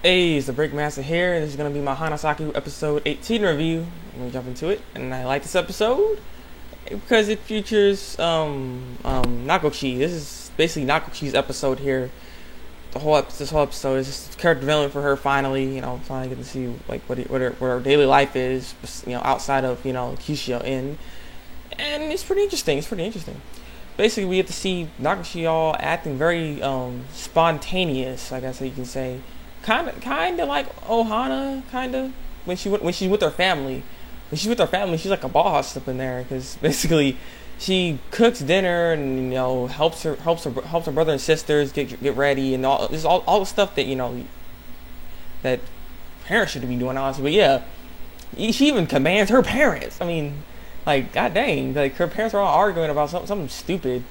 Hey, it's the Breakmaster here, and this is going to be my Hanasaku episode 18 review. I'm going to jump into it, and I like this episode because it features Nakochi. This is basically Nakochi's episode here. This whole episode is just character development for her. Finally, finally get to see like what her daily life is, outside of Kyushu Inn, and it's pretty interesting. Basically, we get to see Nakoshi all acting very spontaneous, I guess you can say. Kind of like Ohana, kind of when she's with her family. When she's with her family, she's like a boss up in there because basically she cooks dinner and helps her brother and sisters get ready and all the stuff that that parents should be doing, honestly. But yeah, she even commands her parents. I mean, like, god dang, like her parents are all arguing about something stupid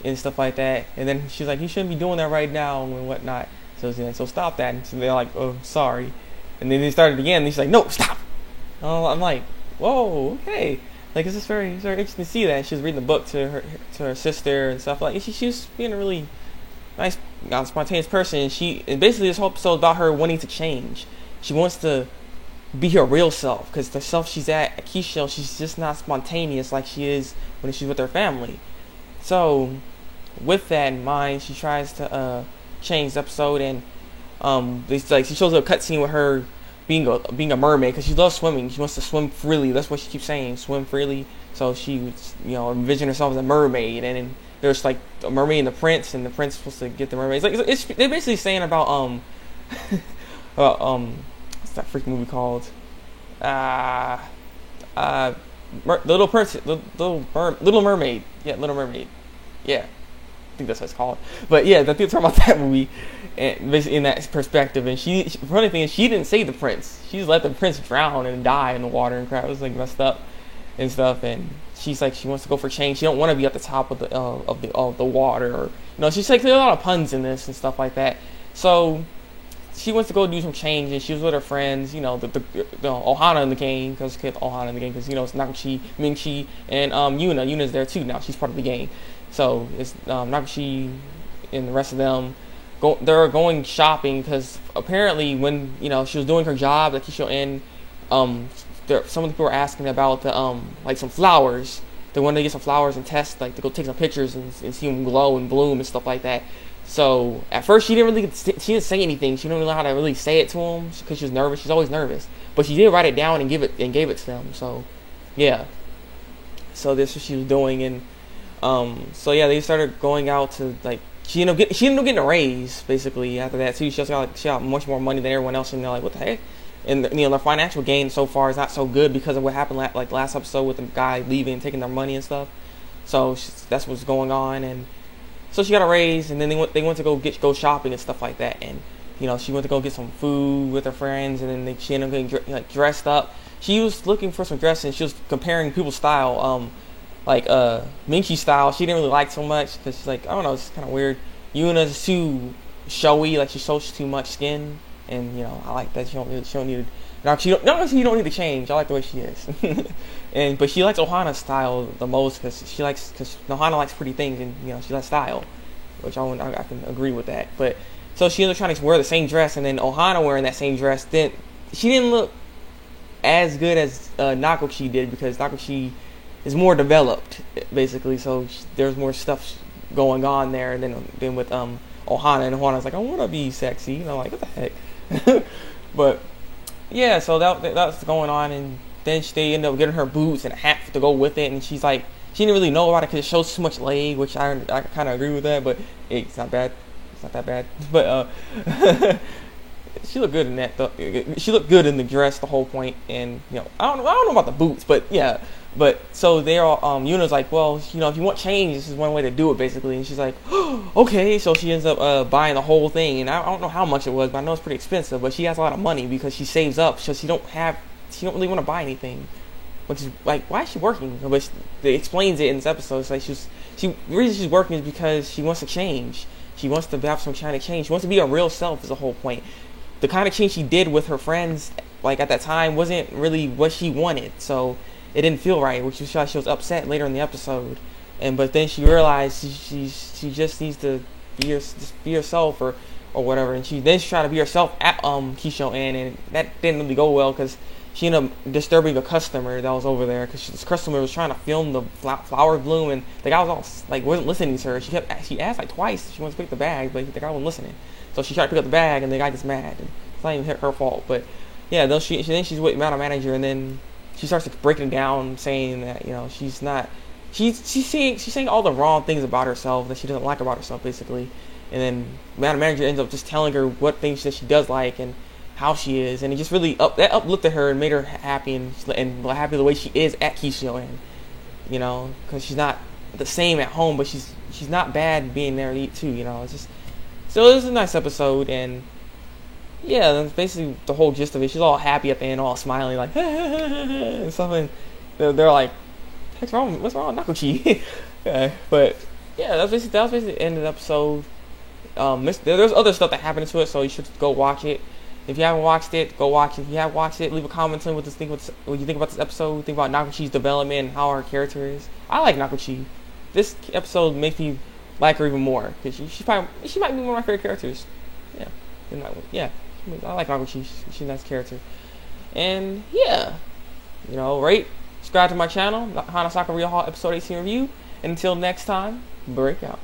and stuff like that, and then she's like, you shouldn't be doing that right now and whatnot. So stop that. And so they're like, oh, sorry. And then they started again. And she's like, no, stop. Oh, I'm like, whoa, okay. Like, it's just very interesting to see that. She was reading the book to her sister and stuff like. She was being a really nice, spontaneous person. And basically this whole episode is about her wanting to change. She wants to be her real self because the self she's at Kyushu, she's just not spontaneous like she is when she's with her family. So, with that in mind, she tries to change the episode, and she shows a cutscene with her being a mermaid because she loves swimming. She wants to swim freely. That's what she keeps saying, swim freely. So she envisioned herself as a mermaid, and then there's like a mermaid and the prince is supposed to get the mermaid. They're basically saying about what's that freaking movie called? The Little Prince, Little Mermaid. Yeah, Little Mermaid. Yeah. I think that's what it's called. But yeah, the thing talking about that movie, and basically in that perspective. And the funny thing is, she didn't save the prince. She just let the prince drown and die in the water and crap. It was like messed up and stuff. And she's like, she wants to go for change. She don't want to be at the top of the water. Or she's like, there's a lot of puns in this and stuff like that. So she wants to go do some change, and she was with her friends. The Ohana in the game, because it's Ohana in the game, because it's Nakoshi, Mingchi, and Yuna. Yuna's there too now. She's part of the game. So it's Nakoshi and the rest of them. They're going shopping because apparently when she was doing her job at Kyushu Inn, some of the people were asking about the like some flowers. They wanted to get some flowers and test, like to go take some pictures and see them glow and bloom and stuff like that. So at first she didn't say anything. She didn't really know how to really say it to them because she was nervous. She's always nervous, but she did write it down and gave it to them. So yeah. So this is what she was doing, and so yeah, they started going out to like she ended up getting a raise basically after that too. She got much more money than everyone else, and they're like, what the heck? And the financial gain so far is not so good because of what happened last episode with the guy leaving and taking their money and stuff. So that's what's going on, and so she got a raise, and then they went to go shopping and stuff like that, and she went to go get some food with her friends, and then she ended up getting dressed up. She was looking for some dresses, and she was comparing people's style. Like Minchi style, she didn't really like so much because she's like, I don't know, it's kind of weird. Yuna's too showy, like she shows too much skin, and I like that. She don't need to. You don't need to change. I like the way she is, but she likes Ohana's style the most because Ohana likes pretty things, and she likes style, which I can agree with that. But so she ended up trying to wear the same dress, and then Ohana wearing that same dress. Then she didn't look as good as Nakoshi did because Nakoshi is more developed, basically. So there's more stuff going on there than with Ohana. And Ohana's like, I want to be sexy. Like, what the heck? But yeah, so that's going on, and then they end up getting her boots and a hat to go with it, and she's like, she didn't really know about it because it shows too much leg, which I kind of agree with that, but it's not bad. It's not that bad. But she looked good in that. She looked good in the dress, the whole point, and I don't know about the boots, but yeah. But so they're all, Yuna's like, well, if you want change, this is one way to do it, basically. And she's like, oh, okay. So she ends up buying the whole thing, and I don't know how much it was, but I know it's pretty expensive. But she has a lot of money because she saves up, so she don't really want to buy anything. Which is like, why is she working? But it explains it in this episode. It's like the reason she's working is because she wants to change. She wants to have some kind of change. She wants to be her real self. Is the whole point. The kind of change she did with her friends, like at that time, wasn't really what she wanted. So it didn't feel right, which is why she was upset later in the episode. But then she realized she just needs to be herself, or or whatever, and she tried to be herself at Kisho and that didn't really go well because she ended up disturbing a customer that was over there because this customer was trying to film the flower bloom, and the guy was all like wasn't listening to her. She asked like twice if she wants to pick the bag, but the guy wasn't listening. So she tried to pick up the bag, and the guy gets mad. And it's not even her fault, but yeah. Then she's with Madam Manager, and then she starts breaking down, saying that she's not. She's saying all the wrong things about herself that she doesn't like about herself, basically. And then Madam Manager ends up just telling her what things that she does like and how she is, and it just really uplifted her and made her happy and happy the way she is at Kisho, and because she's not the same at home, but she's not bad being there too. It's just so it was a nice episode, and yeah, that's basically the whole gist of it. She's all happy at the end, all smiling like and something. They're like, what's wrong with Nakochi? Yeah, but yeah, that was basically the end of the episode. There's other stuff that happened to it, so you should go watch it. If you haven't watched it, go watch it. If you have watched it, leave a comment telling what you think about this episode. Think about Nakochi's development and how her character is. I like Nakochi. This episode makes me like her even more because she might be one of my favorite characters. Yeah, I like Nakochi. She's a nice character. And yeah, rate, subscribe to my channel, Hanasaka Real Hall episode 18 review. And until next time, break out.